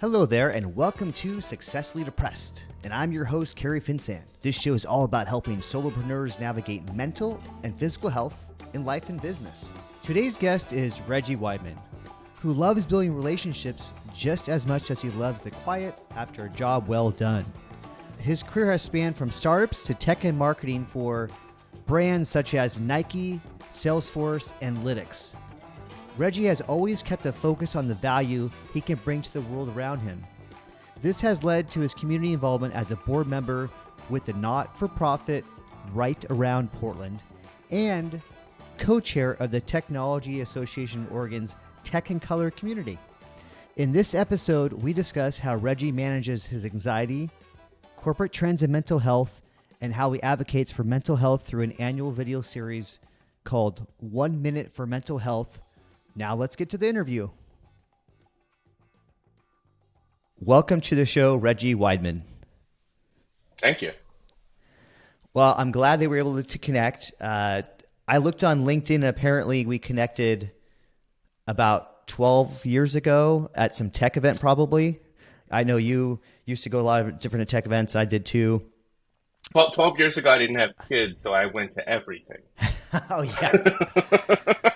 Hello there, and welcome to Successfully Depressed. And I'm your host, Kerry Finsand. This show is all about helping solopreneurs navigate mental and physical health in life and business. Today's guest is Reggie Wideman, who loves building relationships just as much as he loves the quiet after a job well done. His career has spanned from startups to tech and marketing for brands such as Nike, Salesforce, and Lytics. Reggie has always kept a focus on the value he can bring to the world around him. This has led to his community involvement as a board member with the not-for-profit Right Around Portland and co-chair of the Technology Association Oregon's Tech and Color community. In this episode, we discuss how Reggie manages his anxiety, corporate trends in mental health, and how he advocates for mental health through an annual video series called 1 Minute for Mental Health. Now let's get to the interview. Welcome to the show, Reggie Wideman. Thank you. Well, I'm glad they were able to connect. I looked on LinkedIn, and apparently we connected about 12 years ago at some tech event probably. I know you used to go to a lot of different tech events. I did too. Well, 12 years ago, I didn't have kids, so I went to everything. Oh, yeah.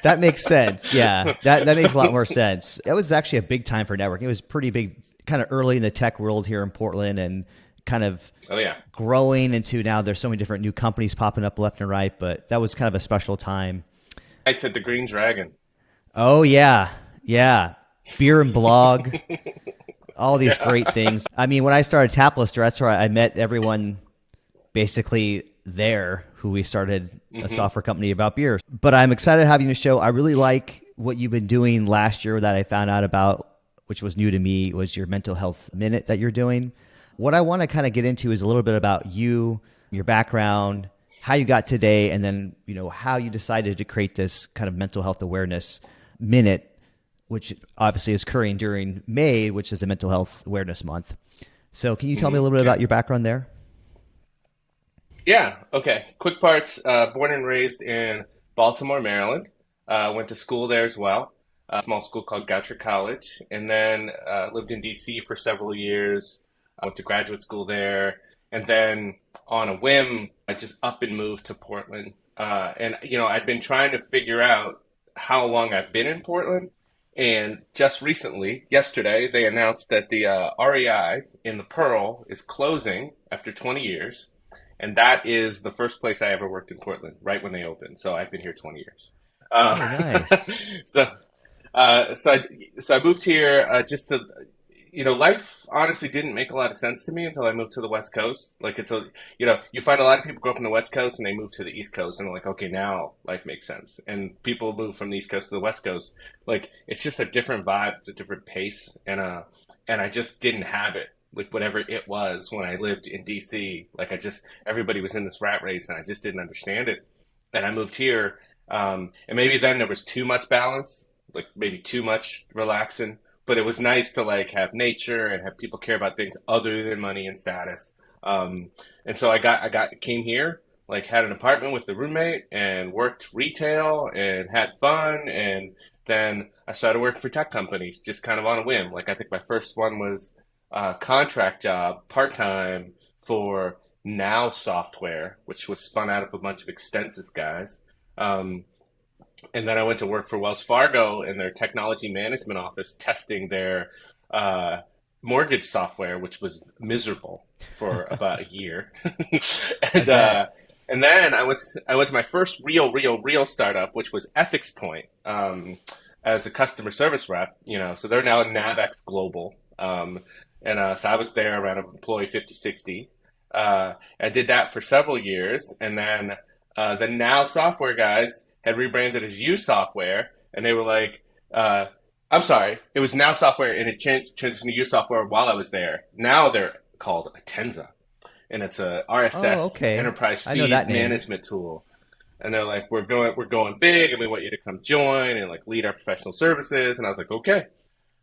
That makes sense. Yeah, that makes a lot more sense. It was actually a big time for networking. It was pretty big, kind of early in the tech world here in Portland and kind of growing into now there's so many different new companies popping up left and right, but that was kind of a special time. I said the Green Dragon. Oh, yeah. Yeah. Beer and blog. All these great things. I mean, when I started Taplister, that's where I met everyone basically there who we started a software company about beer. But I'm excited to have you on the show. I really like what you've been doing last year that I found out about, which was new to me, was your mental health minute that you're doing. What I want to kind of get into is a little bit about you, your background, how you got today, and then, how you decided to create this kind of mental health awareness minute, which obviously is occurring during May, which is a mental health awareness month. So can you tell me a little bit about your background there? Yeah. Okay. Quick parts. Born and raised in Baltimore, Maryland. Went to school there as well. A small school called Goucher College. And then lived in D.C. for several years. I went to graduate school there. And then on a whim, I just up and moved to Portland. And I've been trying to figure out how long I've been in Portland. And just recently, yesterday, they announced that the REI in the Pearl is closing after 20 years. And that is the first place I ever worked in Portland, right when they opened. So I've been here 20 years. Nice. So I moved here just to, life honestly didn't make a lot of sense to me until I moved to the West Coast. Like you find a lot of people grow up in the West Coast and they move to the East Coast and they're like, okay, now life makes sense. And people move from the East Coast to the West Coast. Like it's just a different vibe. It's a different pace. And I just didn't have it. Like whatever it was when I lived in DC, everybody was in this rat race and I just didn't understand it. And I moved here, and maybe then there was too much balance, like maybe too much relaxing, but it was nice to have nature and have people care about things other than money and status. And so I came here, had an apartment with a roommate and worked retail and had fun. And then I started working for tech companies just kind of on a whim. I think my first one was contract job, part-time for Now Software, which was spun out of a bunch of Extensys guys. And then I went to work for Wells Fargo in their technology management office, testing their mortgage software, which was miserable for about a year. And then I went to my first real startup, which was Ethics Point, as a customer service rep. So they're now NavX Global. So I was there around employee 50, 60. I did that for several years. And then the Now Software guys had rebranded as U Software. And they were like, I'm sorry, it was Now Software and it transitioned to U Software while I was there. Now they're called Atenza. And it's a RSS enterprise feed management tool. And they're like, we're going big and we want you to come join and lead our professional services. And I was like, okay.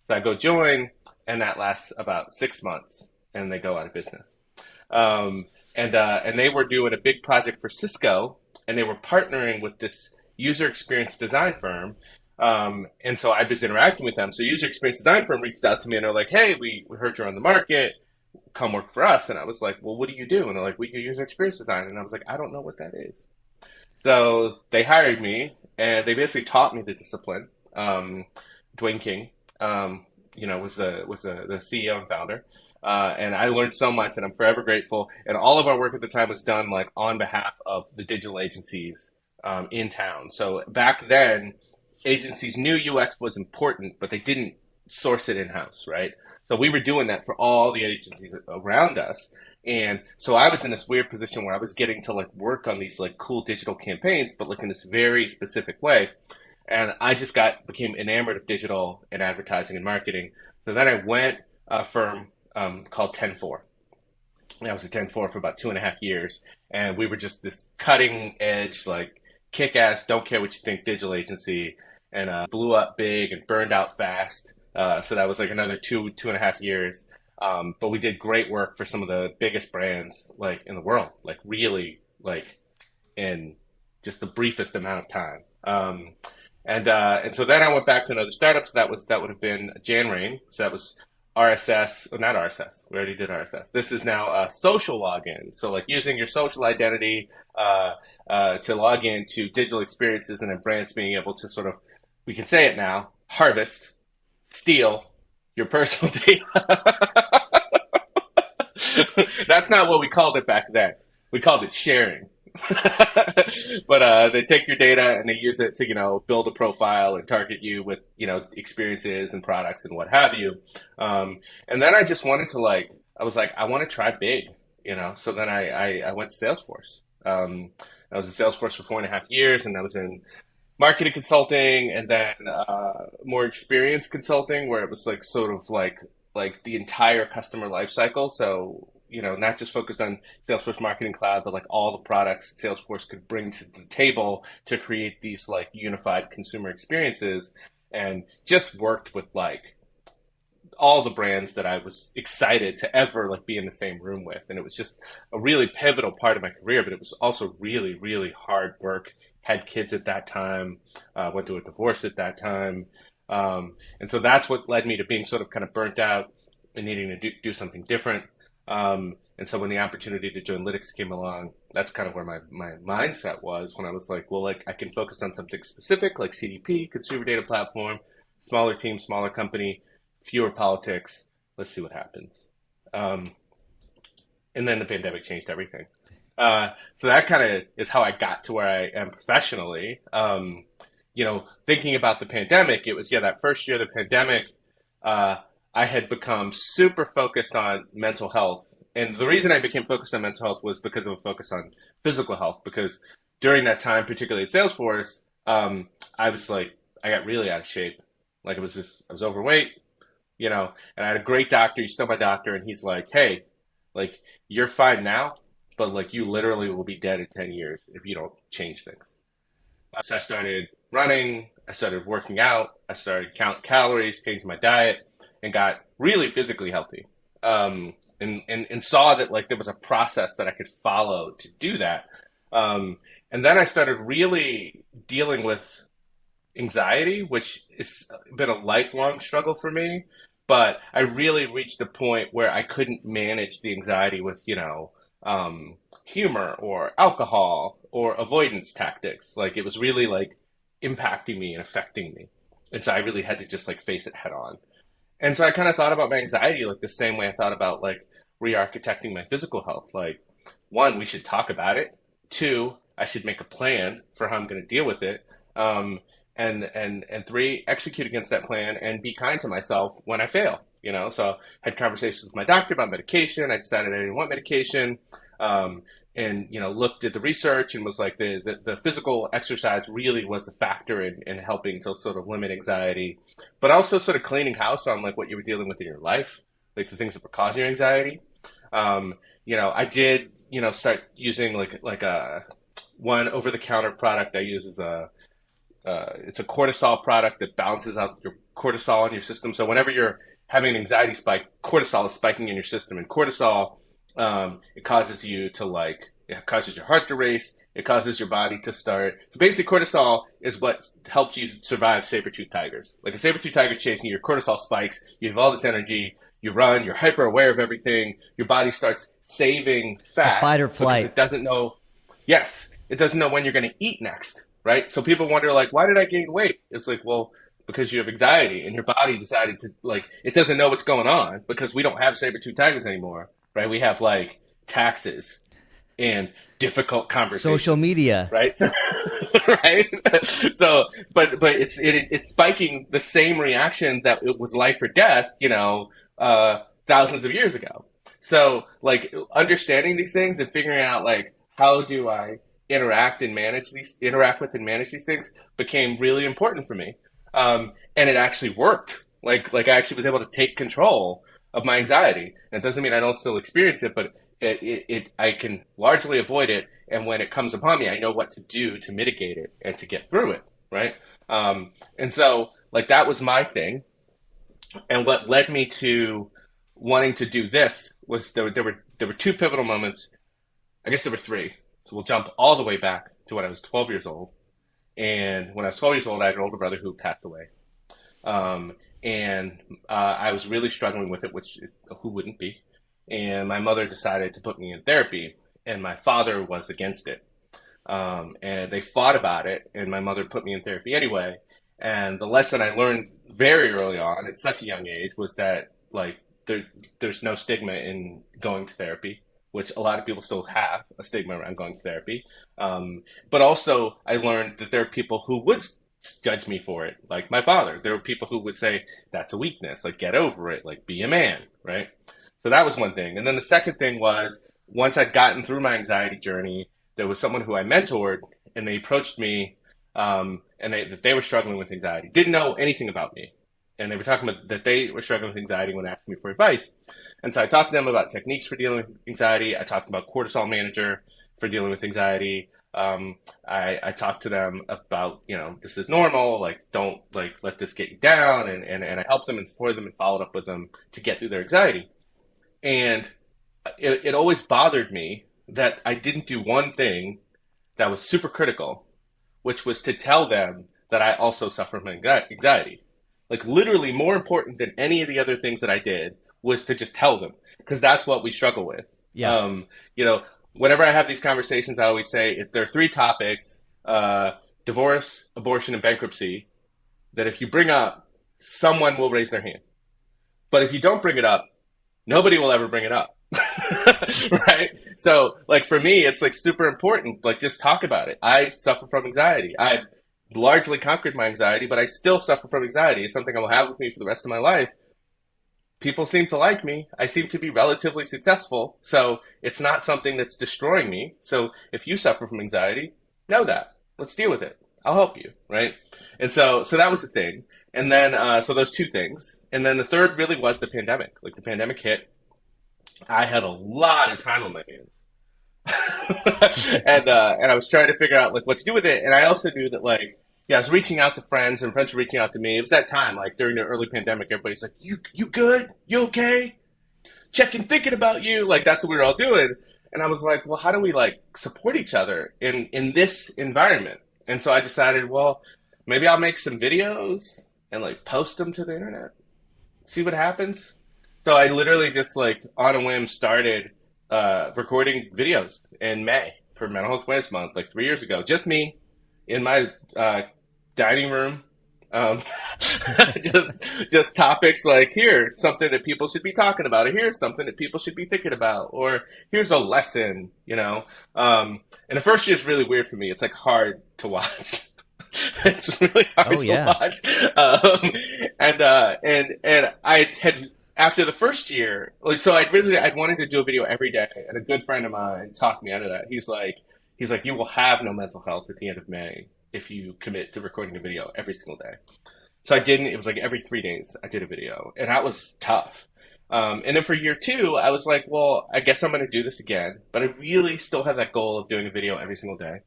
So I go join. And that lasts about 6 months, and they go out of business. And they were doing a big project for Cisco, and they were partnering with this user experience design firm And so I was interacting with them. So user experience design firm reached out to me and they're like, hey, we heard you're on the market. Come work for us. And I was like, well, what do you do? And they're like, we do user experience design. And I was like, I don't know what that is. So they hired me and they basically taught me the discipline. Dwayne King, was the CEO and founder. And I learned so much and I'm forever grateful. And all of our work at the time was done like on behalf of the digital agencies in town. So back then, agencies knew UX was important, but they didn't source it in-house, right? So we were doing that for all the agencies around us. And so I was in this weird position where I was getting to like work on these like cool digital campaigns, but like in this very specific way. And I just became enamored of digital and advertising and marketing. So then I went a firm called 10-4. I was at 10-4 for about 2.5 years. And we were just this cutting edge, like kick-ass, don't care what you think digital agency, and blew up big and burned out fast. So that was like another 2.5 years. But we did great work for some of the biggest brands like in the world, like really like in just the briefest amount of time. And so then I went back to another startup. So that would have been JanRain. So that was RSS, or not RSS. We already did RSS. This is now a social login. So like using your social identity to log into digital experiences and then brands being able to sort of, we can say it now, harvest, steal your personal data. That's not what we called it back then. We called it sharing. But they take your data and they use it to, build a profile and target you with, experiences and products and what have you. And then I just wanted to I was like, I want to try big. So then I went to Salesforce. I was at Salesforce for 4.5 years, and I was in marketing consulting and then more experience consulting, where it was like sort of like the entire customer life cycle. So, not just focused on Salesforce Marketing Cloud, but like all the products that Salesforce could bring to the table to create these like unified consumer experiences, and just worked with like all the brands that I was excited to ever like be in the same room with. And it was just a really pivotal part of my career, but it was also really, really hard work. Had kids at that time, went through a divorce at that time. And so that's what led me to being sort of kind of burnt out and needing to do something different. And so when the opportunity to join Lytics came along, that's kind of where my mindset was, when I was like, well, like I can focus on something specific like CDP, consumer data platform, smaller team, smaller company, fewer politics. Let's see what happens. And then the pandemic changed everything. So that kind of is how I got to where I am professionally. Thinking about the pandemic, it was, that first year of the pandemic, I had become super focused on mental health. And the reason I became focused on mental health was because of a focus on physical health. Because during that time, particularly at Salesforce, I was like, I got really out of shape. Like I was overweight, and I had a great doctor. He's still my doctor. And he's like, hey, like you're fine now, but like you literally will be dead in 10 years if you don't change things. So I started running, I started working out, I started counting calories, changing my diet, and got really physically healthy. And saw that like there was a process that I could follow to do that. And then I started really dealing with anxiety, which has been a lifelong struggle for me. But I really reached a point where I couldn't manage the anxiety with, humor or alcohol or avoidance tactics. Like it was really like impacting me and affecting me. And so I really had to just like face it head on. And so I kind of thought about my anxiety like the same way I thought about like re-architecting my physical health. Like, one, we should talk about it. Two, I should make a plan for how I'm going to deal with it. And three, execute against that plan and be kind to myself when I fail. So I had conversations with my doctor about medication. I decided I didn't want medication. And looked at the research and was like the physical exercise really was a factor in helping to sort of limit anxiety, but also sort of cleaning house on like what you were dealing with in your life, like the things that were causing your anxiety. I did start using like a one over the counter product I use is it's a cortisol product that balances out your cortisol in your system. So whenever you're having an anxiety spike, cortisol is spiking in your system, and cortisol it causes you to like It causes your heart to race. It causes your body to start. So basically, cortisol is what helped you survive saber-toothed tigers. Like a saber-toothed tiger's chasing you, your cortisol spikes. You have all this energy. You run. You're hyper aware of everything. Your body starts saving The fat fight or because flight. it doesn't know. Yes, it doesn't know when you're going to eat next, right? So people wonder, like, why did I gain weight? It's like, well, because you have anxiety and your body decided to, like, it doesn't know what's going on because we don't have saber-toothed tigers anymore, right? We have like taxes and difficult Social conversations, media. right? So, right? So, but it's spiking the same reaction that it was life or death, thousands of years ago. So, like, understanding these things and figuring out, like, how do I interact with and manage these things became really important for me. And it actually worked. Like I actually was able to take control of my anxiety. And it doesn't mean I don't still experience it, but I can largely avoid it. And when it comes upon me, I know what to do to mitigate it and to get through it, right? And so, like, that was my thing. And what led me to wanting to do this was there were two pivotal moments. I guess there were three. So we'll jump all the way back to when I was 12 years old. And when I was 12 years old, I had an older brother who passed away. I was really struggling with it, which is, who wouldn't be? And my mother decided to put me in therapy, and my father was against it. And they fought about it, and my mother put me in therapy anyway. And the lesson I learned very early on, at such a young age, was that, like, there's no stigma in going to therapy, which a lot of people still have a stigma around going to therapy. But also, I learned that there are people who would judge me for it, like my father. There were people who would say, that's a weakness, like, get over it, like, be a man, right? So that was one thing. And then the second thing was, once I'd gotten through my anxiety journey, there was someone who I mentored, and they approached me, that they were struggling with anxiety, didn't know anything about me. And they were talking about that they were struggling with anxiety when asking me for advice. And so I talked to them about techniques for dealing with anxiety. I talked about cortisol manager for dealing with anxiety. I talked to them about, this is normal, like, don't, like, let this get you down. And I helped them and supported them and followed up with them to get through their anxiety. And it always bothered me that I didn't do one thing that was super critical, which was to tell them that I also suffer from anxiety. Like, literally more important than any of the other things that I did was to just tell them, because that's what we struggle with. Yeah. Whenever I have these conversations, I always say there are three topics, divorce, abortion, and bankruptcy, that if you bring up, someone will raise their hand. But if you don't bring it up, nobody will ever bring it up. Right? So, like, for me, it's, like, super important. Like, just talk about it. I suffer from anxiety. I've largely conquered my anxiety, but I still suffer from anxiety. It's something I will have with me for the rest of my life. People seem to like me. I seem to be relatively successful. So it's not something that's destroying me. So if you suffer from anxiety, know that. Let's deal with it. I'll help you, right? And so that was the thing. And then, so those two things. And then the third really was the pandemic. Like, the pandemic hit. I had a lot of time on my hands. And I was trying to figure out, like, what to do with it. And I also knew that, like, I was reaching out to friends, and friends were reaching out to me. It was that time, like, during the early pandemic, everybody's like, you good? You okay? Checking, thinking about you. Like, that's what we were all doing. And I was like, well, how do we, like, support each other in this environment? And so I decided, well, maybe I'll make some videos and, like, post them to the internet, see what happens. So I literally just, like, on a whim started recording videos in May for Mental Health Awareness Month, like 3 years ago. Just me in my dining room. Just topics like, here's something that people should be talking about, or here's something that people should be thinking about, or here's a lesson, And the first year is really weird for me. It's, like, hard to watch. It's really hard to watch. And I had, after the first year, so I'd wanted to do a video every day, and a good friend of mine talked me out of that. He's like, you will have no mental health at the end of May if you commit to recording a video every single day. So I didn't. It was like every 3 days I did a video, and that was tough. And then for year two, I was like, well, I guess I'm going to do this again, but I really still have that goal of doing a video every single day.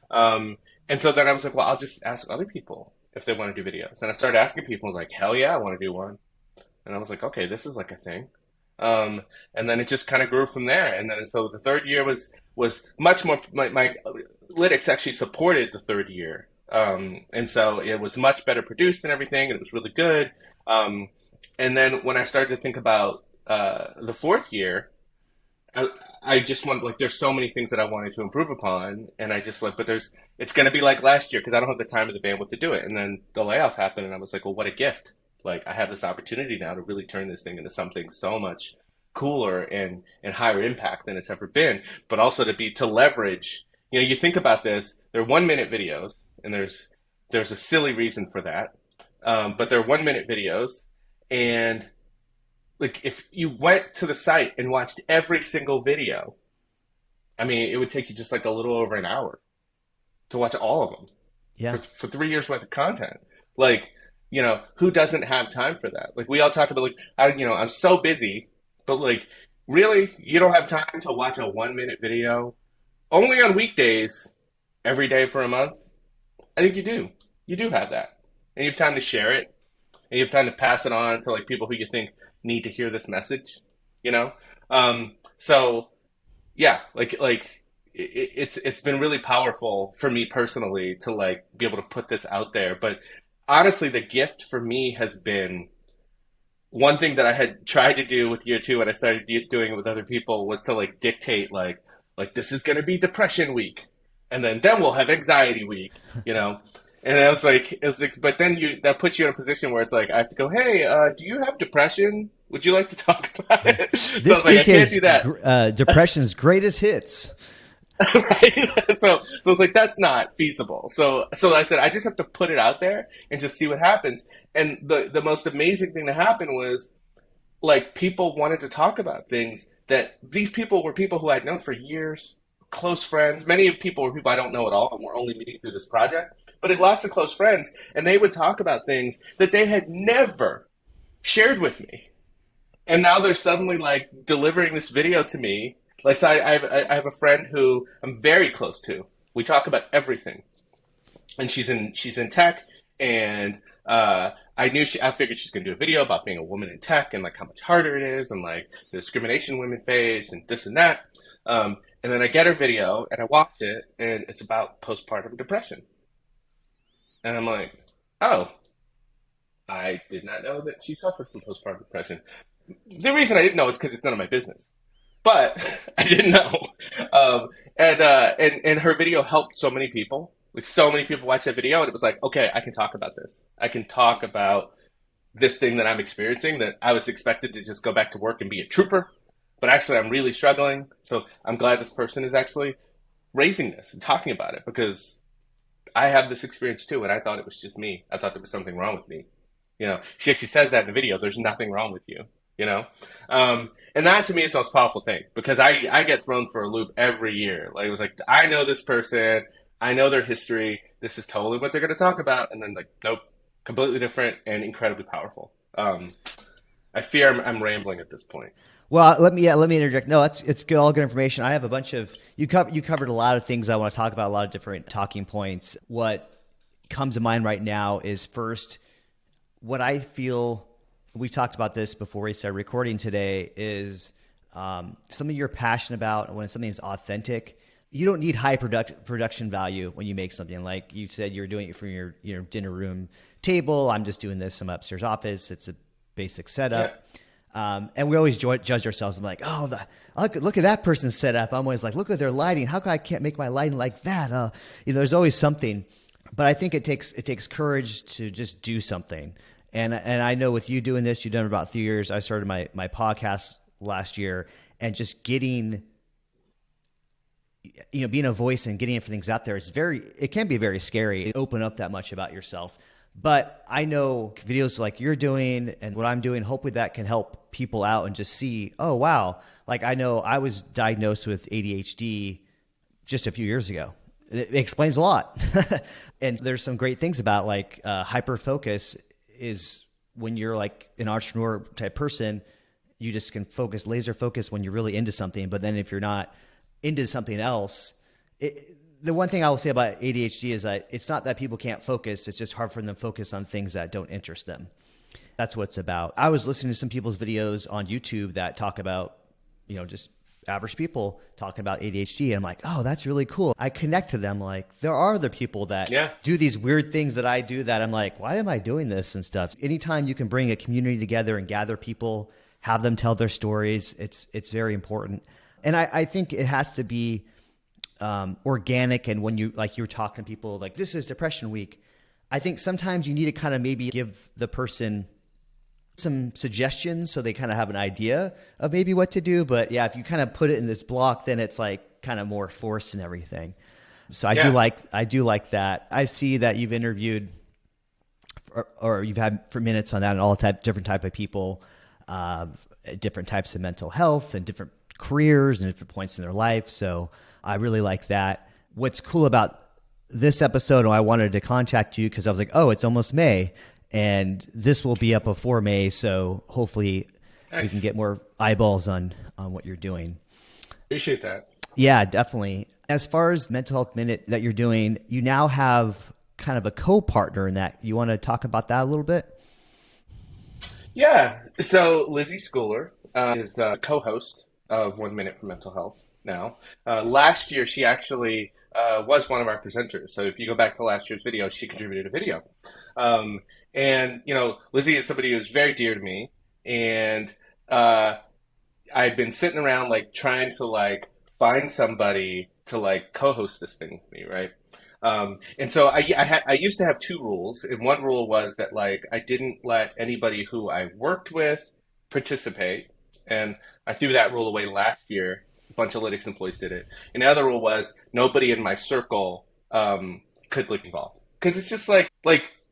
And so then I was like, well, I'll just ask other people if they want to do videos. And I started asking people, I was like, hell yeah, I want to do one. And I was like, okay, this is like a thing. And then it just kind of grew from there. And then so the third year was much more. My lytics actually supported the third year, and so it was much better produced and everything, and it was really good. Um, and then when I started to think about the fourth year, I, I just wanted like there's so many things that I wanted to improve upon, and I just like but there's it's gonna be like last year because I don't have the time or the bandwidth to do it. And then the layoff happened, and I was like, well, what a gift! Like I have this opportunity now to really turn this thing into something so much cooler and higher impact than it's ever been, but also to leverage. You think about this, they're 1 minute videos, and there's a silly reason for that, but they're 1 minute videos, and like if you went to the site and watched every single video, I mean, it would take you just like a little over an hour to watch all of them Yeah. for 3 years worth of content. Like, who doesn't have time for that? Like we all talk about like, I'm so busy, but like, really, you don't have time to watch a 1 minute video only on weekdays every day for a month? I think you do. You do have that, and you have time to share it, and you have time to pass it on to like people who you think need to hear this message. You know, so yeah, it's been really powerful for me personally to like be able to put this out there. But honestly, the gift for me has been one thing that I had tried to do with year two when I started doing it with other people was to like dictate like this is going to be depression week, and then we'll have anxiety week, you know. And it was like, but then that puts you in a position where it's like I have to go, hey, do you have depression? Would you like to talk about it? So I This was like, I week can't is do that. Depression's greatest hits. Right? So it's like that's not feasible. So I said I just have to put it out there and just see what happens. And the most amazing thing that happened was like people wanted to talk about things that these people were people who I'd known for years, close friends. Many of people were people I don't know at all, and we're only meeting through this project. But had lots of close friends, and they would talk about things that they had never shared with me. And now they're suddenly like delivering this video to me. Like, so I have a friend who I'm very close to. We talk about everything, and she's in tech, and I figured she's gonna do a video about being a woman in tech and like how much harder it is, and like the discrimination women face, and this and that. And then I get her video, and I watch it, and it's about postpartum depression, and I'm like, oh, I did not know that she suffered from postpartum depression. The reason I didn't know is because it's none of my business. But I didn't know. And her video helped so many people. Like so many people watched that video, and it was like, okay, I can talk about this. I can talk about this thing that I'm experiencing that I was expected to just go back to work and be a trooper. But actually, I'm really struggling. So I'm glad this person is actually raising this and talking about it because I have this experience too, and I thought it was just me. I thought there was something wrong with me. She actually says that in the video. There's nothing wrong with you. And that to me is the most powerful thing because I get thrown for a loop every year. Like it was like, I know this person, I know their history. This is totally what they're going to talk about. And then like, nope, completely different and incredibly powerful. I fear I'm rambling at this point. Well, let me interject. No, it's good, all good information. I have a bunch of you covered a lot of things I want to talk about, a lot of different talking points. What comes to mind right now is first, what I feel. We talked about this before we started recording today is something you're passionate about. When something is authentic, you don't need high production value when you make something. Like you said, you're doing it from your dinner room table. I'm just doing this in my upstairs office. It's a basic setup. Yeah. And we always judge ourselves. I'm like, oh, look at that person's setup. I'm always like, look at their lighting. How come I can't make my lighting like that? There's always something. But I think it takes courage to just do something. And I know with you doing this, you've done it about 3 years. I started my podcast last year, and just getting, being a voice and getting things out there, it can be very scary. Open up that much about yourself. But I know videos like you're doing and what I'm doing, hopefully that can help people out and just see, oh, wow. Like I know I was diagnosed with ADHD just a few years ago. It explains a lot. And there's some great things about like hyper-focus is when you're like an entrepreneur type person, you just can laser focus when you're really into something. But then if you're not into something else, the one thing I will say about ADHD is that it's not that people can't focus. It's just hard for them to focus on things that don't interest them. That's what it's about. I was listening to some people's videos on YouTube that talk about, just average people talking about ADHD. And I'm like, oh, that's really cool. I connect to them. Like, there are other people that do these weird things that I do that I'm like, why am I doing this and stuff? Anytime you can bring a community together and gather people, have them tell their stories, it's very important. And I think it has to be organic. And when you were talking to people like, this is depression week, I think sometimes you need to kind of maybe give the person some suggestions so they kind of have an idea of maybe what to do. But yeah, if you kind of put it in this block, then it's like kind of more forced and everything. So I do like that. I see that you've interviewed or you've had for minutes on that and all different type of people, different types of mental health and different careers and different points in their life. So I really like that. What's cool about this episode, I wanted to contact you because I was like, oh, it's almost May. And this will be up before May, so hopefully we can get more eyeballs on what you're doing. Appreciate that. Yeah, definitely. As far as Mental Health Minute that you're doing, you now have kind of a co-partner in that. You want to talk about that a little bit? Yeah. So Lizzie Schooler is a co-host of 1 Minute for Mental Health now. Last year, she actually was one of our presenters. So if you go back to last year's video, she contributed a video. And, Lizzie is somebody who's very dear to me. And I've been sitting around, trying to, find somebody to, co-host this thing with me, right? And so I used to have two rules. And one rule was that, I didn't let anybody who I worked with participate. And I threw that rule away last year. A bunch of Lytics employees did it. And the other rule was nobody in my circle could get involved. Because it's just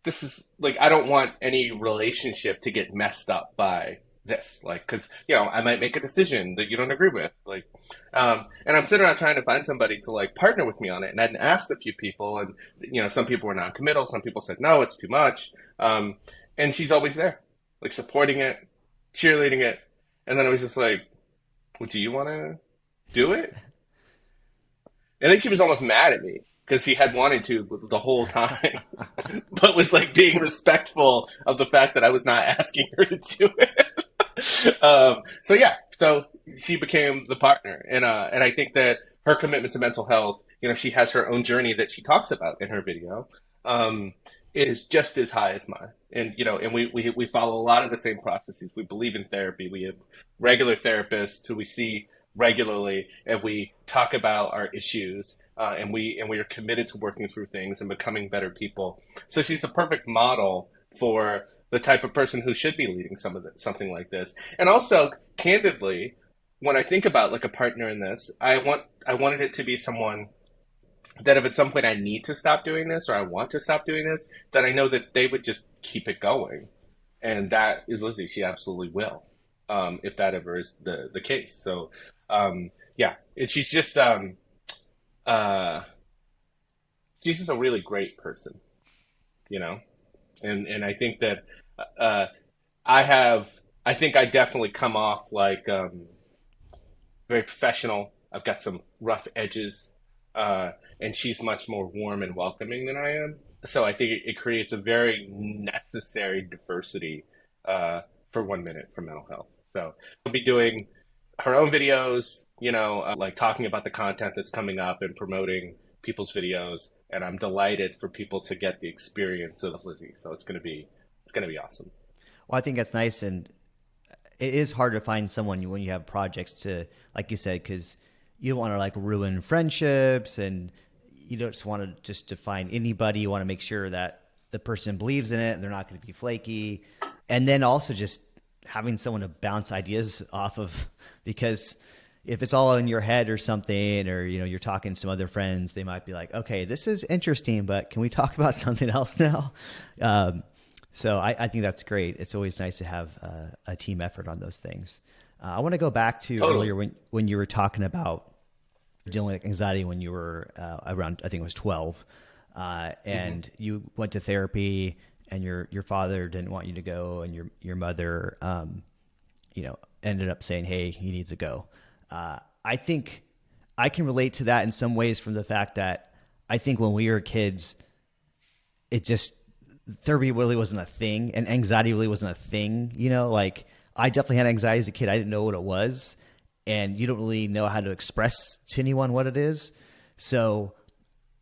this is I don't want any relationship to get messed up by this, because I might make a decision that you don't agree with, and I'm sitting around trying to find somebody to partner with me on it, and I'd asked a few people, and some people were non-committal, some people said no, it's too much, and she's always there, supporting it, cheerleading it, and then I was just like, well, do you want to do it? I think she was almost mad at me. Because she had wanted to the whole time, but was being respectful of the fact that I was not asking her to do it. So she became the partner, and I think that her commitment to mental health, she has her own journey that she talks about in her video, is just as high as mine, and we follow a lot of the same processes. We believe in therapy. We have regular therapists who we see regularly, and we talk about our issues. And we are committed to working through things and becoming better people. So she's the perfect model for the type of person who should be leading something like this. And also, candidly, when I think about a partner in this, I wanted it to be someone that if at some point I need to stop doing this or I want to stop doing this, that I know that they would just keep it going. And that is Lizzie. She absolutely will, if that ever is the case. So, and she's just she's just a really great person, and I think that I think I definitely come off very professional. I've got some rough edges, and she's much more warm and welcoming than I am. So I think it creates a very necessary diversity for 1 Minute for mental health. So we'll be doing her own videos, talking about the content that's coming up and promoting people's videos. And I'm delighted for people to get the experience of Lizzie. So it's going to be awesome. Well, I think that's nice. And it is hard to find someone when you have projects to, like you said, because you don't want to ruin friendships, and you don't just want to find anybody. You want to make sure that the person believes in it and they're not going to be flaky. And then also just having someone to bounce ideas off of, because if it's all in your head or something, or, you're talking to some other friends, they might be like, okay, this is interesting, but can we talk about something else now? So I think that's great. It's always nice to have a team effort on those things. I want to go back to earlier when you were talking about dealing with anxiety when you were around, I think it was 12, and you went to therapy, and your father didn't want you to go, and your mother, ended up saying, hey, he needs to go. I think I can relate to that in some ways from the fact that I think when we were kids, therapy really wasn't a thing, and anxiety really wasn't a thing. Like I definitely had anxiety as a kid. I didn't know what it was, and you don't really know how to express to anyone what it is. So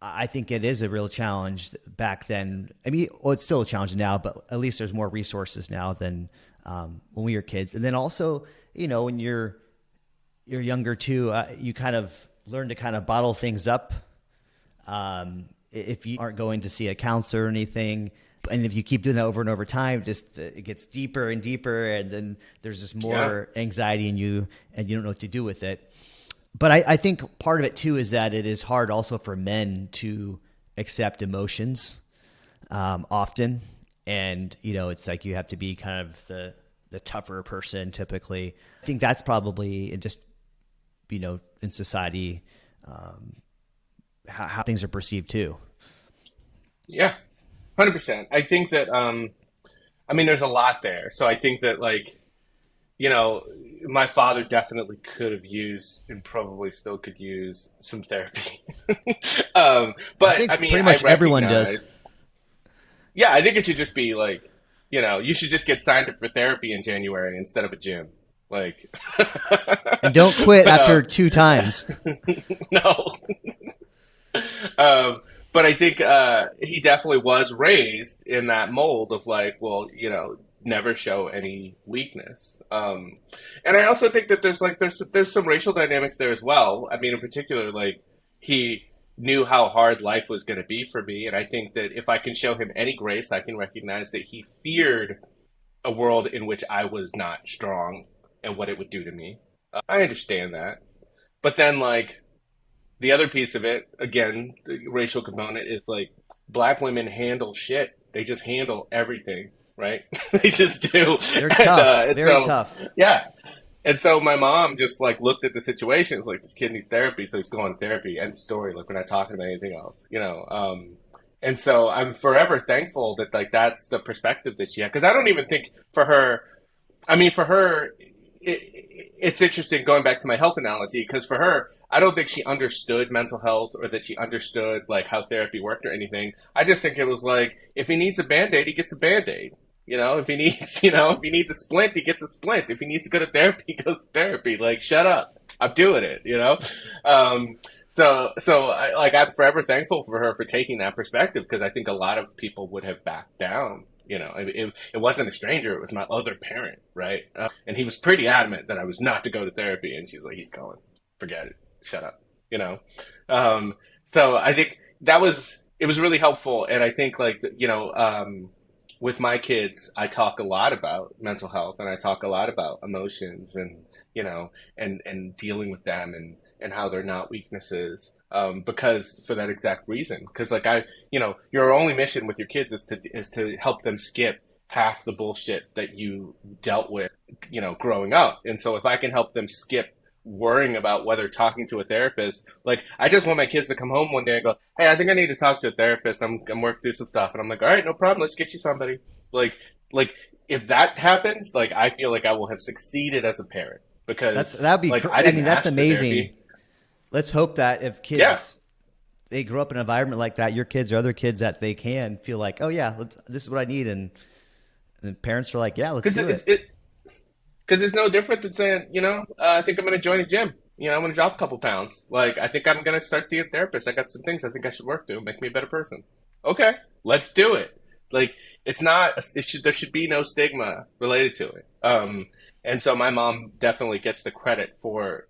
I think it is a real challenge back then. I mean, well, it's still a challenge now, but at least there's more resources now than when we were kids. And then also, when you're younger too, you kind of learn to kind of bottle things up. If you aren't going to see a counselor or anything, and if you keep doing that over and over time, it gets deeper and deeper, and then there's just more anxiety in you, and you don't know what to do with it. But I think part of it too is that it is hard also for men to accept emotions often, and it's like you have to be kind of the tougher person typically. I think that's probably just in society how things are perceived too. Yeah, 100%. I think that I mean, there's a lot there. So I think that my father definitely could have used and probably still could use some therapy. I But think I mean, pretty I much everyone does. recognize, yeah, I think it should just be you should just get signed up for therapy in January instead of a gym. Like, And don't quit but after 2 times. no. But I think he definitely was raised in that mold of never show any weakness. And I also think that there's some racial dynamics there as well. I mean, in particular, he knew how hard life was going to be for me, and I think that if I can show him any grace, I can recognize that he feared a world in which I was not strong and what it would do to me. I understand that, but then the other piece of it, again, the racial component is black women handle shit. They just handle everything, right? They just do. They're And, tough, and very so, tough. yeah. And so my mom just looked at the situation. It's like, this kid needs therapy, so he's going to therapy. End of story. We're not talking about anything else. And so I'm forever thankful that that's the perspective that she had. Because I don't even think for her, I mean, for her, it's interesting going back to my health analogy, because for her, I don't think she understood mental health or that she understood how therapy worked or anything. I just think it was if he needs a Band-Aid, he gets a Band-Aid. If he needs, if he needs a splint, he gets a splint. If he needs to go to therapy, he goes to therapy. Shut up. I'm doing it. I'm forever thankful for her for taking that perspective, because I think a lot of people would have backed down. It wasn't a stranger; it was my other parent, right? And he was pretty adamant that I was not to go to therapy, and she's like, "He's going. Forget it. Shut up." So I think it was really helpful, and I think with my kids, I talk a lot about mental health, and I talk a lot about emotions, and and dealing with them, and how they're not weaknesses. Because for that exact reason, because your only mission with your kids is to help them skip half the bullshit that you dealt with, growing up. And so if I can help them skip worrying about whether talking to a therapist, I just want my kids to come home one day and go, "Hey, I think I need to talk to a therapist. I'm working through some stuff," and I'm like, "All right, no problem. Let's get you somebody." If that happens, I feel like I will have succeeded as a parent, because That'd be. I I didn't mean, that's ask for amazing. therapy. Let's hope that if Yeah. kids they grow up in an environment like that, your kids or other kids, that they can feel like, oh yeah, this is what I need, and parents are like, yeah, let's Because do it. it's no different than saying, I think I'm going to join a gym. I'm going to drop a couple pounds. I think I'm going to start seeing a therapist. I got some things I think I should work through, make me a better person. Okay, let's do it. It's not, there should be no stigma related to it. And so my mom definitely gets the credit for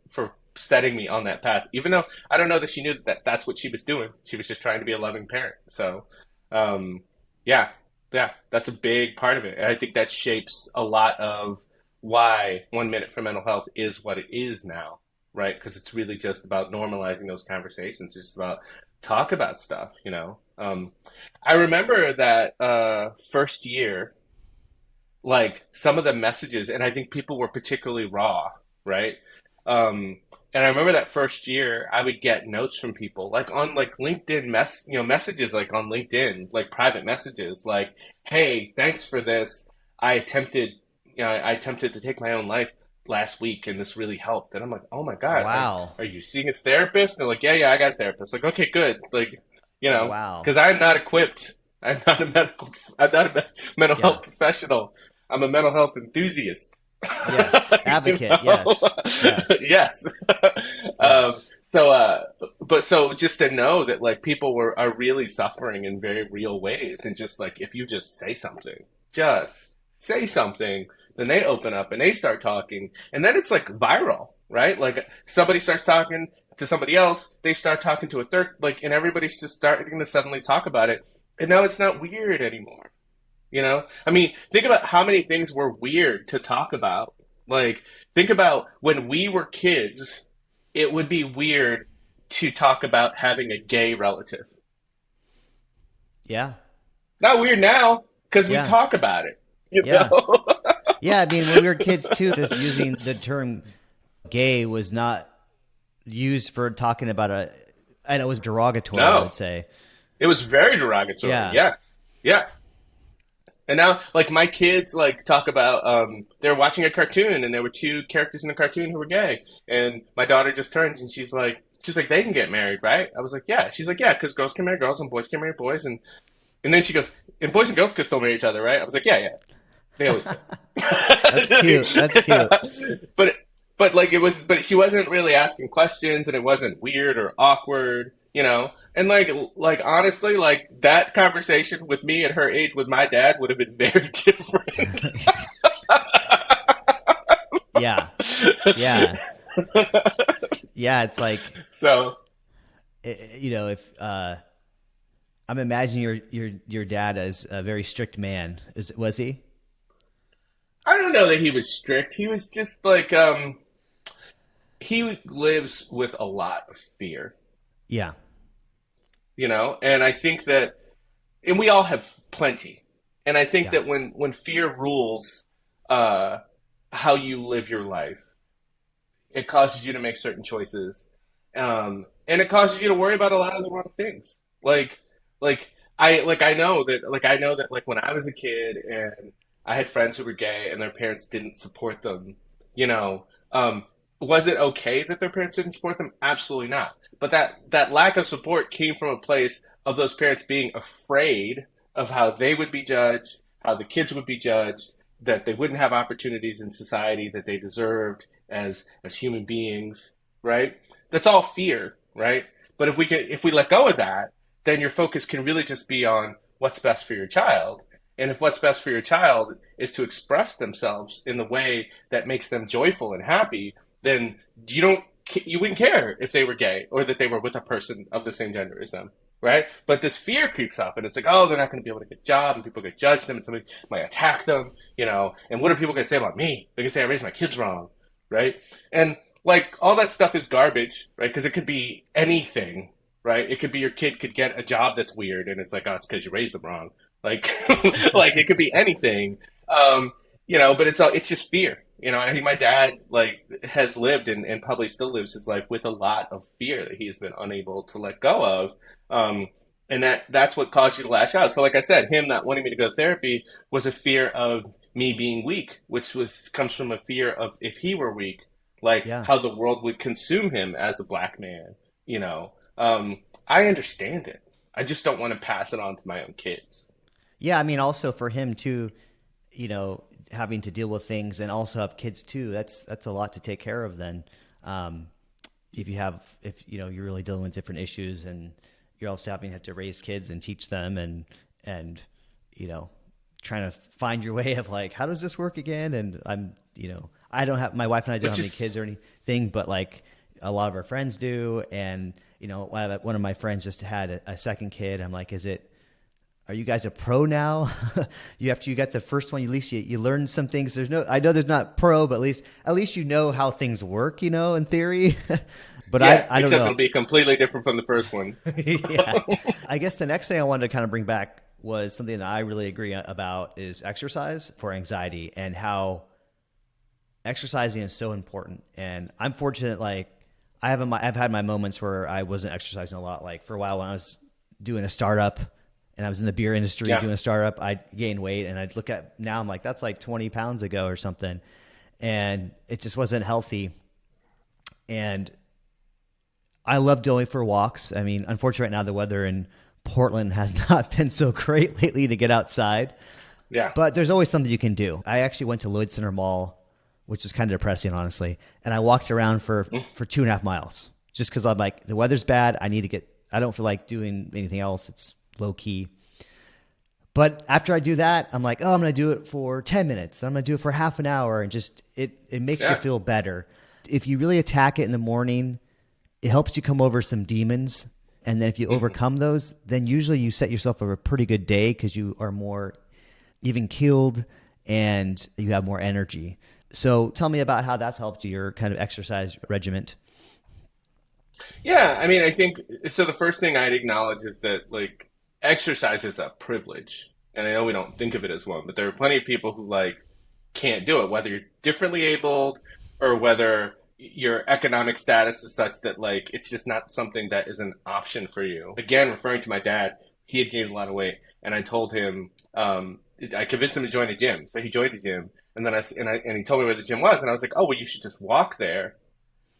setting me on that path, even though I don't know that she knew that that's what she was doing. She was just trying to be a loving parent. So, yeah, that's a big part of it. And I think that shapes a lot of why 1 Minute for Mental Health is what it is now, right? Because it's really just about normalizing those conversations, just about talk about stuff. I remember that first year, some of the messages, and I think people were particularly raw, right? And I remember that first year, I would get notes from people, on LinkedIn messages, on LinkedIn, private messages, "Hey, thanks for this. I attempted to take my own life last week, and this really helped." And I'm like, "Oh my God, Wow. are you seeing a therapist?" And they're like, "Yeah, I got a therapist." Okay, good. Wow. because I'm not equipped I'm not a mental Yeah. health professional. I'm a mental health enthusiast. Yes. You Advocate. know? Yes. Yes. Yes. Um, Yes. so, but so just to know that like people are really suffering in very real ways, and just like if you just say something, then they open up and they start talking, and then it's like viral, right? Like somebody starts talking to somebody else, they start talking to a third, like, and everybody's just starting to suddenly talk about it, and now it's not weird anymore. You know, I mean, think about how many things were weird to talk about. Like, think about when we were kids, it would be weird to talk about having a gay relative. Yeah. Not weird now because we Yeah. talk about it, you Yeah. know? Yeah. I mean, when we were kids too, just using the term gay was not used for talking about and it was derogatory, I No, would say. it was very derogatory. Yeah. Yes. Yeah. And now, like my kids, like talk about they were watching a cartoon, and there were two characters in the cartoon who were gay, and my daughter just turns and she's like, they can get married, right? I was like, yeah. She's like, yeah, because girls can marry girls and boys can marry boys, and then she goes, and boys and girls can still marry each other, right? I was like, yeah, yeah, they always could. That's cute. That's cute. but like but she wasn't really asking questions, and it wasn't weird or awkward, you know. And like honestly, like that conversation with me at her age with my dad would have been very different. Yeah. Yeah. Yeah. It's like, So if I'm imagining your dad as a very strict man. Was he? I don't know that he was strict. He was just like he lives with a lot of fear, Yeah. you know. And I think that, and we all have plenty. And I think Yeah. that when fear rules uh, how you live your life, it causes you to make certain choices, and it causes you to worry about a lot of the wrong things. Like I know that like when I was a kid and I had friends who were gay and their parents didn't support them, you know, was it okay that their parents didn't support them? Absolutely not. But that lack of support came from a place of those parents being afraid of how they would be judged, how the kids would be judged, that they wouldn't have opportunities in society that they deserved as human beings, right? That's all fear, right? But if we let go of that, then your focus can really just be on what's best for your child. And if what's best for your child is to express themselves in the way that makes them joyful and happy, then you wouldn't care if they were gay or that they were with a person of the same gender as them, right? But this fear creeps up, and it's like, oh, they're not going to be able to get a job, and people are going to judge them, and somebody might attack them, you know. And what are people going to say about me? They're going to say I raised my kids wrong, right? And like all that stuff is garbage, right? Because it could be anything, right? It could be your kid could get a job that's weird, and it's like, oh, it's because you raised them wrong. Like, like it could be anything, you know. But it's just fear, you know. I think my dad like has lived and probably still lives his life with a lot of fear that he's been unable to let go of, and that's what caused you to lash out. So, like I said, him not wanting me to go to therapy was a fear of me being weak, which was comes from a fear of if he were weak, like Yeah. how the world would consume him as a black man, you know. I understand it. I just don't want to pass it on to my own kids. Yeah. I mean, also for him too, having to deal with things and also have kids too. That's a lot to take care of then. Um, if you're really dealing with different issues and you're also having to raise kids and teach them and, you know, trying to find your way of like, how does this work again? And I don't have, my wife and I don't But have any just kids or anything, but like a lot of our friends do. And, one of my friends just had a second kid. I'm like, are you guys a pro now? You got the first one, at least you learn some things. I know there's not pro, but at least you know how things work, in theory. But yeah, I don't except know. it'll be completely different from the first one. Yeah. I guess the next thing I wanted to kind of bring back was something that I really agree about is exercise for anxiety and how exercising is so important. And I'm fortunate, like I've had my moments where I wasn't exercising a lot. Like for a while when I was doing a startup and I was in the beer industry Yeah. doing a startup, I gained weight and I'd look at now I'm like, that's like 20 pounds ago or something. And it just wasn't healthy. And I love going for walks. I mean, unfortunately right now the weather in Portland has not been so great lately to get outside. Yeah. But there's always something you can do. I actually went to Lloyd Center Mall, which is kind of depressing, honestly. And I walked around for 2.5 miles just because I'm like, the weather's bad. I don't feel like doing anything else. It's low key. But after I do that, I'm like, oh, I'm going to do it for 10 minutes. Then I'm going to do it for half an hour. And just, it makes you feel better. If you really attack it in the morning, it helps you come over some demons. And then if you overcome those, then usually you set yourself up a pretty good day because you are more even keeled and you have more energy. So tell me about how that's helped your kind of exercise regiment. Yeah, I mean, I think so. The first thing I'd acknowledge is that like exercise is a privilege, and I know we don't think of it as one, but there are plenty of people who like can't do it, whether you're differently abled or whether your economic status is such that like it's just not something that is an option for you. Again, referring to my dad, he had gained a lot of weight, and I told him, I convinced him to join a gym, so he joined the gym, and then he told me where the gym was, and I was like, oh well, you should just walk there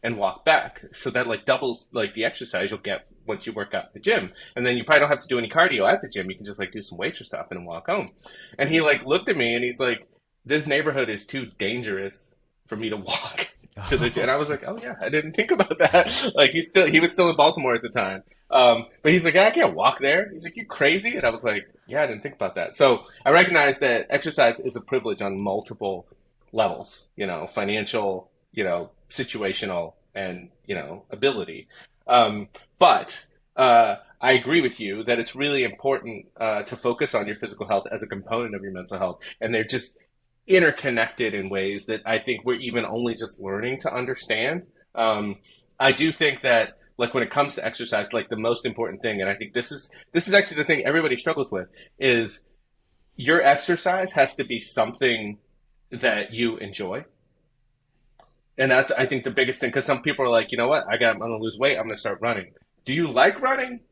and walk back. So that like doubles like the exercise you'll get once you work out at the gym. And then you probably don't have to do any cardio at the gym. You can just like do some weights or stuff and then walk home. And he like looked at me and he's like, this neighborhood is too dangerous for me to walk to the gym. And I was like, oh yeah, I didn't think about that. Like he was still in Baltimore at the time. But he's like, I can't walk there. He's like, you crazy? And I was like, yeah, I didn't think about that. So I recognize that exercise is a privilege on multiple levels, financial, situational and, ability. But I agree with you that it's really important to focus on your physical health as a component of your mental health. And they're just interconnected in ways that I think we're even only just learning to understand. I do think that like when it comes to exercise, like the most important thing, and I think this is actually the thing everybody struggles with, is your exercise has to be something that you enjoy. And that's, I think, the biggest thing, because some people are like, you know what, I'm going to lose weight, I'm going to start running. Do you like running?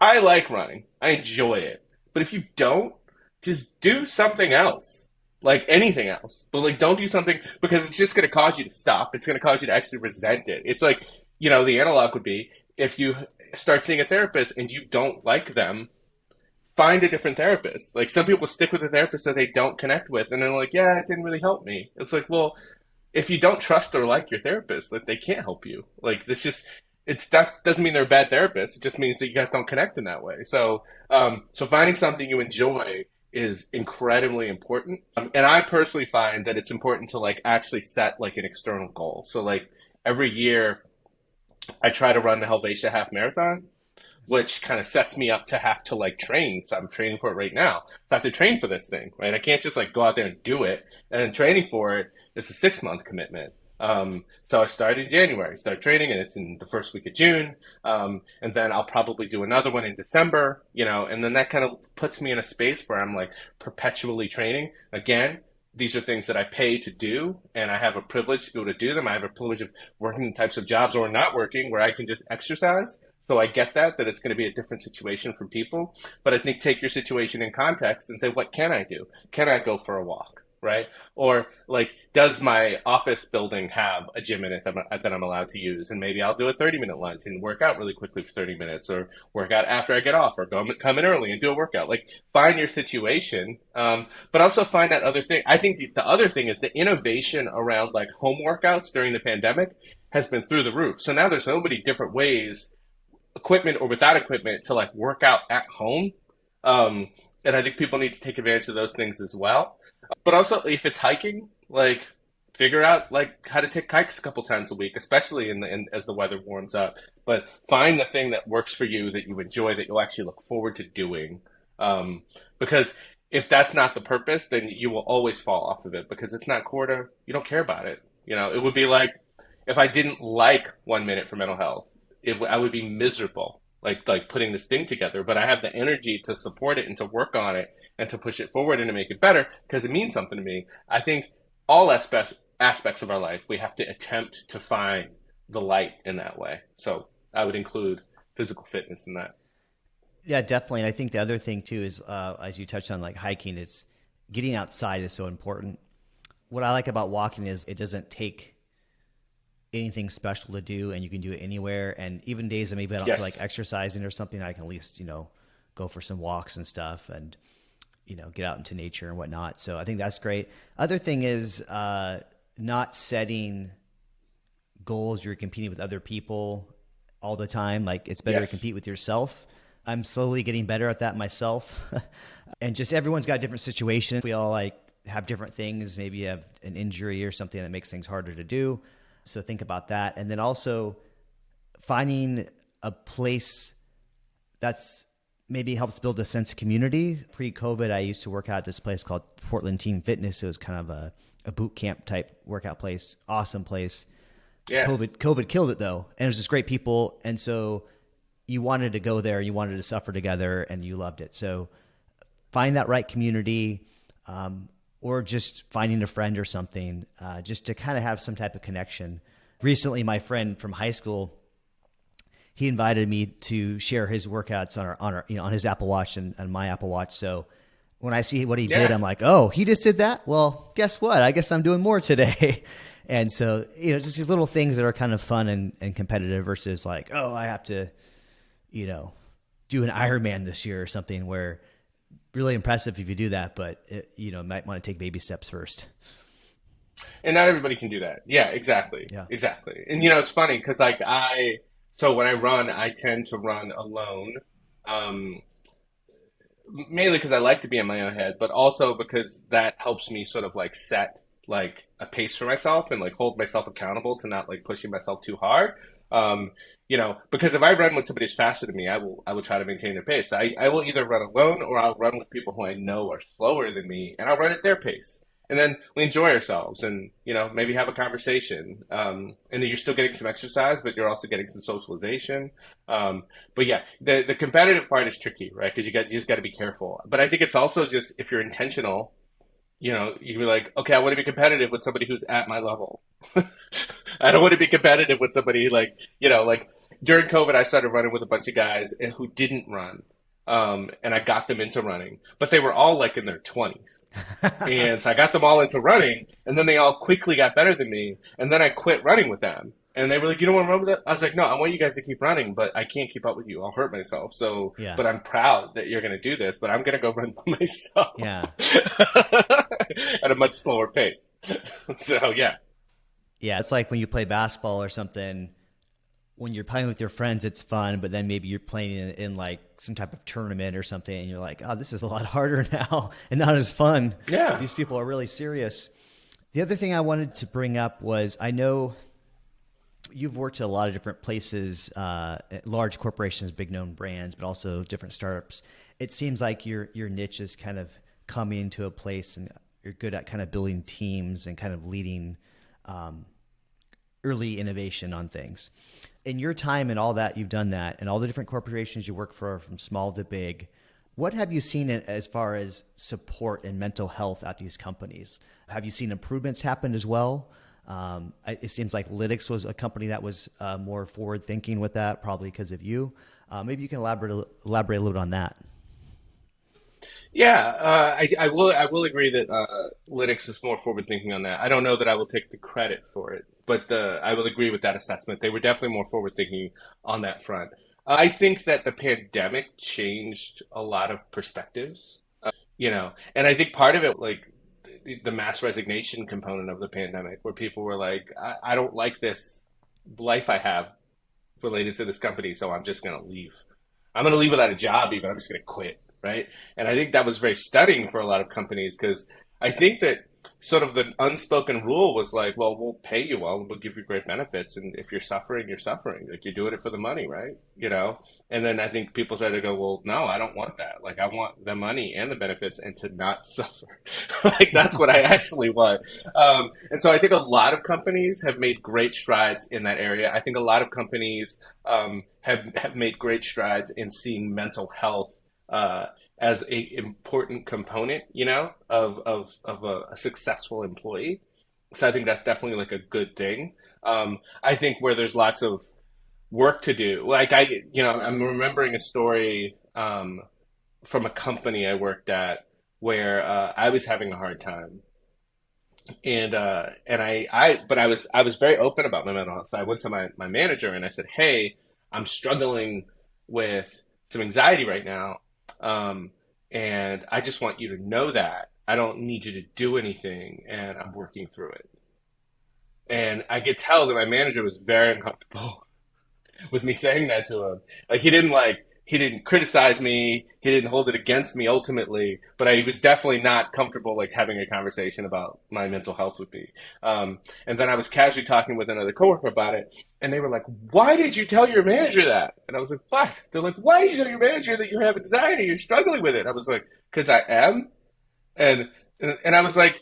I like running. I enjoy it. But if you don't, just do something else, like anything else. But like, don't do something because it's just going to cause you to stop. It's going to cause you to actually resent it. It's like, the analog would be if you start seeing a therapist and you don't like them, find a different therapist. Like some people stick with a therapist that they don't connect with, and they're like, yeah, it didn't really help me. It's like, well, if you don't trust or like your therapist, like they can't help you. Like that doesn't mean they're a bad therapist. It just means that you guys don't connect in that way. So, so finding something you enjoy is incredibly important. And I personally find that it's important to like actually set like an external goal. So like every year I try to run the Helvetia half marathon, which kind of sets me up to have to like train. So I'm training for it right now. So I have to train for this thing, right? I can't just like go out there and do it. And then training for it is a 6-month commitment. So I started in January, start training, and it's in the first week of June. And then I'll probably do another one in December, and then that kind of puts me in a space where I'm like perpetually training. Again, these are things that I pay to do, and I have a privilege to be able to do them. I have a privilege of working in types of jobs or not working where I can just exercise. So I get that it's going to be a different situation for people. But I think take your situation in context and say, what can I do? Can I go for a walk, right? Or like, does my office building have a gym in it that I'm allowed to use? And maybe I'll do a 30-minute lunch and work out really quickly for 30 minutes, or work out after I get off, or come in early and do a workout. Like find your situation, but also find that other thing. I think the other thing is the innovation around like home workouts during the pandemic has been through the roof. So now there's so many different ways, equipment or without equipment, to like work out at home. And I think people need to take advantage of those things as well. But also if it's hiking, like figure out like how to take hikes a couple times a week, especially as the weather warms up. But find the thing that works for you, that you enjoy, that you'll actually look forward to doing. Because if that's not the purpose, then you will always fall off of it because it's not core to, you don't care about it. It would be like if I didn't like 1 Minute for Mental Health, I would be miserable, like putting this thing together. But I have the energy to support it and to work on it and to push it forward and to make it better because it means something to me. I think all aspects of our life, we have to attempt to find the light in that way. So I would include physical fitness in that. Yeah, definitely. And I think the other thing too is, as you touched on, like hiking, it's getting outside is so important. What I like about walking is it doesn't take anything special to do, and you can do it anywhere. And even days that maybe I don't feel like exercising or something, I can at least, go for some walks and stuff and, get out into nature and whatnot. So I think that's great. Other thing is not setting goals you're competing with other people all the time. Like it's better to compete with yourself. I'm slowly getting better at that myself. And just everyone's got a different situation. We all like have different things. Maybe you have an injury or something that makes things harder to do. So think about that. And then also finding a place that's maybe helps build a sense of community. Pre-COVID, I used to work out at this place called Portland Team Fitness. It was kind of a boot camp type workout place. Awesome place. Yeah. COVID killed it though. And it was just great people. And so you wanted to go there, you wanted to suffer together, and you loved it. So find that right community, or just finding a friend or something, just to kind of have some type of connection. Recently, my friend from high school, he invited me to share his workouts on his Apple Watch and my Apple Watch. So when I see what he did, I'm like, oh, he just did that? Well, guess what? I guess I'm doing more today. And so, just these little things that are kind of fun and competitive versus like, oh, I have to, do an Ironman this year or something, where really impressive if you do that, but might want to take baby steps first. And not everybody can do that. Yeah, exactly. Yeah. Exactly. And it's funny because so when I run, I tend to run alone, mainly because I like to be in my own head, but also because that helps me sort of like set like a pace for myself and like hold myself accountable to not like pushing myself too hard. Because if I run with somebody who's faster than me, I will try to maintain their pace. I will either run alone or I'll run with people who I know are slower than me, and I'll run at their pace. And then we enjoy ourselves and, maybe have a conversation. And then you're still getting some exercise, but you're also getting some socialization. But yeah, the competitive part is tricky, right? Because you just got to be careful. But I think it's also just, if you're intentional, you'd be like, okay, I want to be competitive with somebody who's at my level. I don't want to be competitive with somebody like during COVID, I started running with a bunch of guys who didn't run. And I got them into running, but they were all like in their 20s. And so I got them all into running, and then they all quickly got better than me. And then I quit running with them. And they were like, you don't want to run with that? I was like, no, I want you guys to keep running, but I can't keep up with you. I'll hurt myself. So, But I'm proud that you're going to do this, but I'm going to go run by myself. Yeah. At a much slower pace. So, yeah. Yeah. It's like when you play basketball or something, when you're playing with your friends, it's fun, but then maybe you're playing in like some type of tournament or something, and you're like, oh, this is a lot harder now and not as fun. Yeah. These people are really serious. The other thing I wanted to bring up was, I know you've worked at a lot of different places, large corporations, big known brands, but also different startups. It seems like your niche is kind of coming to a place, and you're good at kind of building teams and kind of leading early innovation on things. In your time and all that, you've done that, and all the different corporations you work for, from small to big, what have you seen as far as support and mental health at these companies? Have you seen improvements happen as well? It seems like Lytics was a company that was more forward thinking with that, probably because of you. Maybe you can elaborate a little bit on that. Yeah, I will agree that Lytics is more forward thinking on that. I don't know that I will take the credit for it, but I will agree with that assessment. They were definitely more forward thinking on that front. I think that the pandemic changed a lot of perspectives, and I think part of it, like the mass resignation component of the pandemic, where people were like, I don't like this life I have related to this company, so I'm just going to leave. I'm going to leave without a job even. I'm just going to quit. Right. And I think that was very stunning for a lot of companies, because I think that sort of the unspoken rule was like, well, we'll pay you well, and we'll give you great benefits. And if you're suffering, you're suffering. Like, you're doing it for the money, right? And then I think people started to go, well, no, I don't want that. Like, I want the money and the benefits and to not suffer. Like, that's what I actually want. And so I think a lot of companies have made great strides in that area. I think a lot of companies have made great strides in seeing mental health as a important component, of a successful employee. So I think that's definitely like a good thing. I think where there's lots of work to do, like I'm remembering a story from a company I worked at where I was having a hard time, and I was very open about my mental health. So I went to my manager and I said, hey, I'm struggling with some anxiety right now. And I just want you to know that. I don't need you to do anything, and I'm working through it. And I could tell that my manager was very uncomfortable with me saying that to him. He didn't criticize me. He didn't hold it against me ultimately, but I was definitely not comfortable like having a conversation about my mental health with me. And then I was casually talking with another coworker about it, and they were like, "Why did you tell your manager that?" And I was like, "What?" They're like, "Why did you tell your manager that you have anxiety? You're struggling with it?" I was like, "Because I am." And and I was like,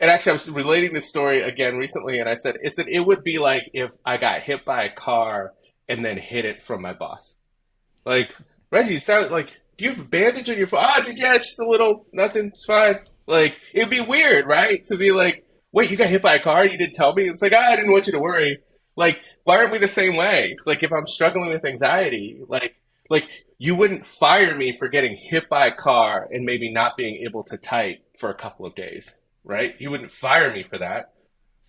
and actually I was relating this story again recently, and I said, it would be like if I got hit by a car and then hid it from my boss. Like, Reggie, you sound like, do you have a bandage on your foot? Ah, just, yeah, it's just a little, nothing, it's fine. Like, it'd be weird, right? To be like, wait, you got hit by a car? You didn't tell me? It's like, I didn't want you to worry. Like, why aren't we the same way? Like, if I'm struggling with anxiety, like you wouldn't fire me for getting hit by a car and maybe not being able to type for a couple of days, right? You wouldn't fire me for that.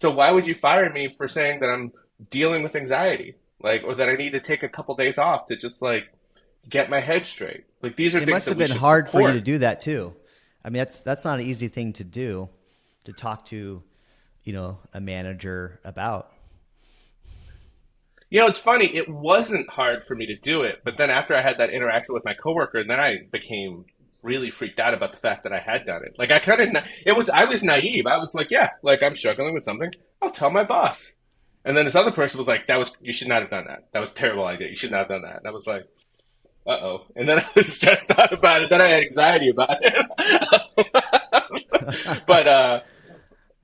So why would you fire me for saying that I'm dealing with anxiety? Like, or that I need to take a couple days off to just like get my head straight. Like these are It things must that have we been should hard for you to support. do that too. I mean, that's not an easy thing to do, to talk to, a manager about. You know, it's funny. It wasn't hard for me to do it, but then after I had that interaction with my coworker, then I became really freaked out about the fact that I had done it. Like I kind of, I was naive. I was like, yeah, like I'm struggling with something. I'll tell my boss. And then this other person was like, you should not have done that. That was a terrible idea. You should not have done that. And I was like, uh-oh. And then I was stressed out about it. Then I had anxiety about it. but, uh,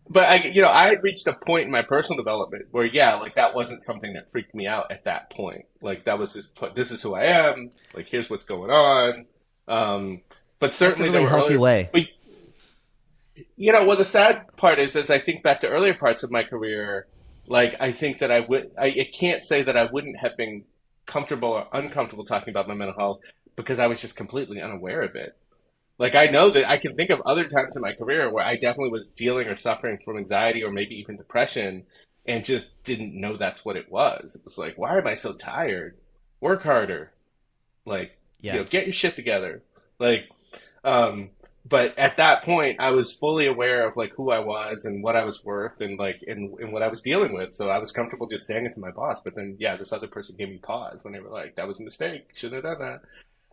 but I had reached a point in my personal development where, yeah, like that wasn't something that freaked me out at that point. Like that was just, this is who I am. Like here's what's going on. But That's a certainly there really were healthy earlier, way. but well, the sad part is, as I think back to earlier parts of my career, like I think that I can't say that I wouldn't have been comfortable or uncomfortable talking about my mental health because I was just completely unaware of it. Like I know that I can think of other times in my career where I definitely was dealing or suffering from anxiety or maybe even depression and just didn't know that's what it was. It was like, why am I so tired? Work harder. Like, Yeah. get your shit together. Like, um, but at that point, I was fully aware of like who I was and what I was worth and like and what I was dealing with. So I was comfortable just saying it to my boss. But then, yeah, this other person gave me pause when they were like, "That was a mistake. Shouldn't have done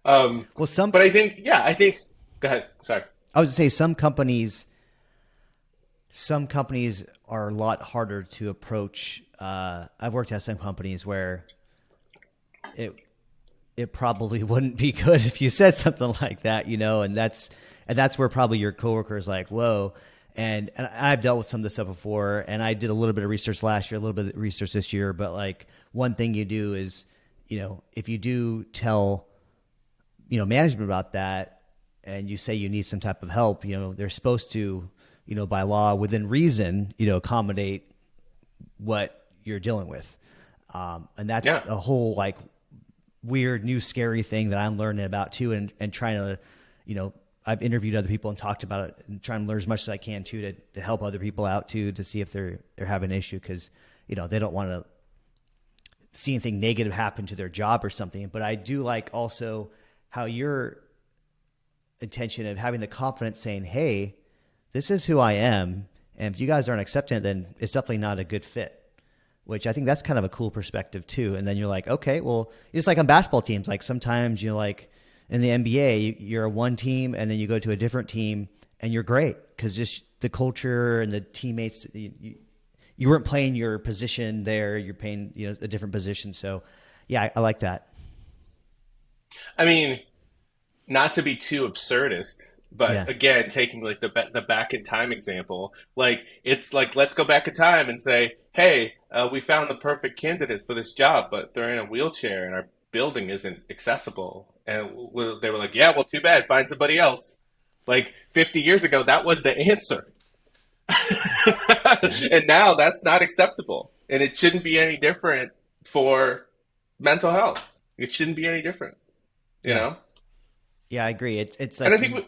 that." Well, But I think, yeah, I think. Go ahead. Sorry. I was to say some companies are a lot harder to approach. I've worked at some companies where it it probably wouldn't be good if you said something like that, and that's where probably your coworker is like, whoa. And I've dealt with some of this stuff before, and I did a little bit of research last year, a little bit of research this year. But like one thing you do is, if you do tell, management about that, and you say you need some type of help, they're supposed to, by law, within reason, accommodate what you're dealing with. And that's Yeah. a whole like weird new scary thing that I'm learning about too, and trying to, I've interviewed other people and talked about it and trying to learn as much as I can too, to help other people out too, to see if they're having an issue, because they don't want to see anything negative happen to their job or something. But I do like also how your intention of having the confidence saying, hey, this is who I am, and if you guys aren't accepting it, then it's definitely not a good fit. Which I think that's kind of a cool perspective too. And then you're like, okay, well, it's like on basketball teams. Like sometimes like in the NBA, you're a one team, and then you go to a different team, and you're great because just the culture and the teammates. You weren't playing your position there. You're playing a different position. So, yeah, I like that. I mean, not to be too absurdist, but Yeah, again, taking like the back in time example, like it's like let's go back in time and say, hey, we found the perfect candidate for this job, but they're in a wheelchair and our building isn't accessible. And they were like, yeah, well, too bad, find somebody else. Like 50 years ago, that was the answer. yeah, And now that's not acceptable. And it shouldn't be any different for mental health. It shouldn't be any different, you yeah, know? yeah. I agree. It's And I like think,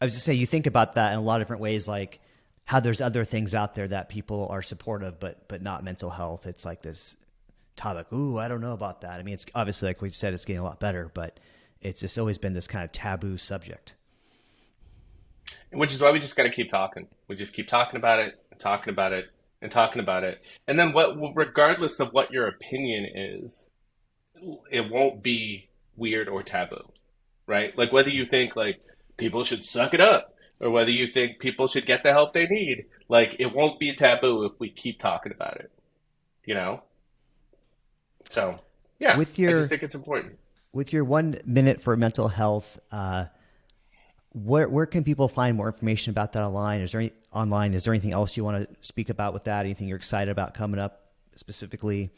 I was just saying, you think about that in a lot of different ways, like how there's other things out there that people are supportive, but not mental health. It's like this topic. Ooh, I don't know about that. I mean, it's obviously, like we said, it's getting a lot better, but it's just always been this kind of taboo subject. Which is why we just got to keep talking. We just keep talking about it, and talking about it, and talking about it. And then regardless of what your opinion is, it won't be weird or taboo, right? Like whether you think like people should suck it up or whether you think people should get the help they need, like it won't be taboo if we keep talking about it, you know? So, yeah, With I just your think it's important. with your 1 minute for mental health, where can people find more information about that online? Is there anything else you want to speak about with that? Anything you're excited about coming up specifically?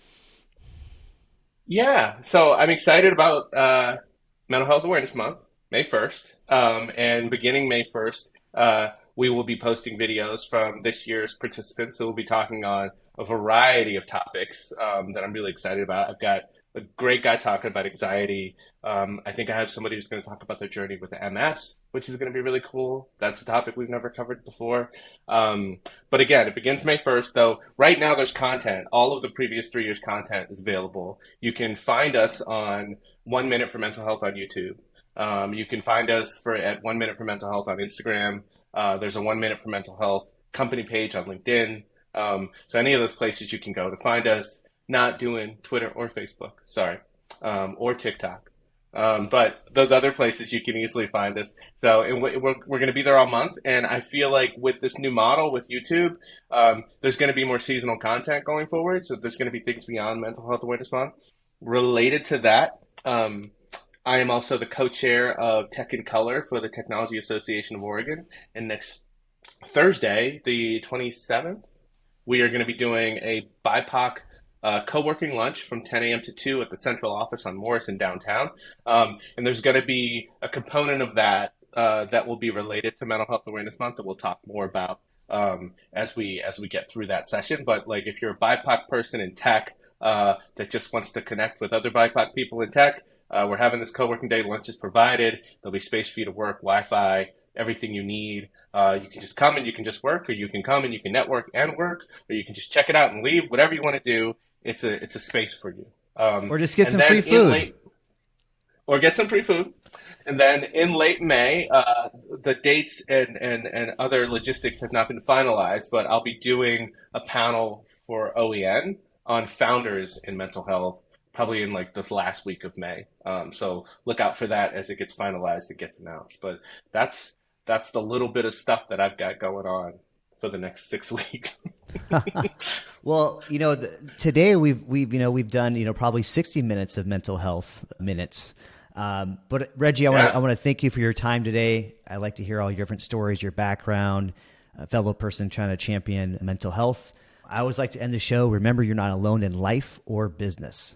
Yeah, so I'm excited about Mental Health Awareness Month, May 1st. And beginning May 1st, we will be posting videos from this year's participants. So we'll be talking on a variety of topics that I'm really excited about. I've got a great guy talking about anxiety. I think I have somebody who's going to talk about their journey with MS, which is going to be really cool. That's a topic we've never covered before. But again, it begins May 1st, though. Right now, there's content. All of the previous 3 years' content is available. You can find us on 1 Minute for Mental Health on YouTube. You can find us at 1 Minute for Mental Health on Instagram. There's a 1 Minute for Mental Health company page on LinkedIn. So any of those places you can go to find us. Not doing Twitter or Facebook, sorry, or TikTok. But those other places you can easily find us. So and we're going to be there all month. And I feel like with this new model with YouTube, there's going to be more seasonal content going forward. So there's going to be things beyond Mental Health Awareness Month. Related to that, I am also the co-chair of Tech in Color for the Technology Association of Oregon. And next Thursday, the 27th, we are going to be doing a BIPOC co-working lunch from 10 a.m. to 2 at the central office on Morrison downtown. And there's going to be a component of that that will be related to Mental Health Awareness Month that we'll talk more about as we get through that session. But like if you're a BIPOC person in tech that just wants to connect with other BIPOC people in tech, we're having this co-working day. Lunch is provided. There'll be space for you to work, Wi-Fi, everything you need. You can just come and you can just work, or you can come and you can network and work, or you can just check it out and leave. Whatever you want to do, it's a space for you. Or just get some free food. Or get some free food. And then in late May, the dates and other logistics have not been finalized, but I'll be doing a panel for OEN on founders in mental health, probably in like the last week of May. So look out for that as it gets finalized, it gets announced. But that's the little bit of stuff that I've got going on for the next 6 weeks. Well, today we've done, probably 60 minutes of mental health minutes. But Reggie, I want to thank you for your time today. I like to hear all your different stories, your background, a fellow person trying to champion mental health. I always like to end the show. Remember, you're not alone in life or business.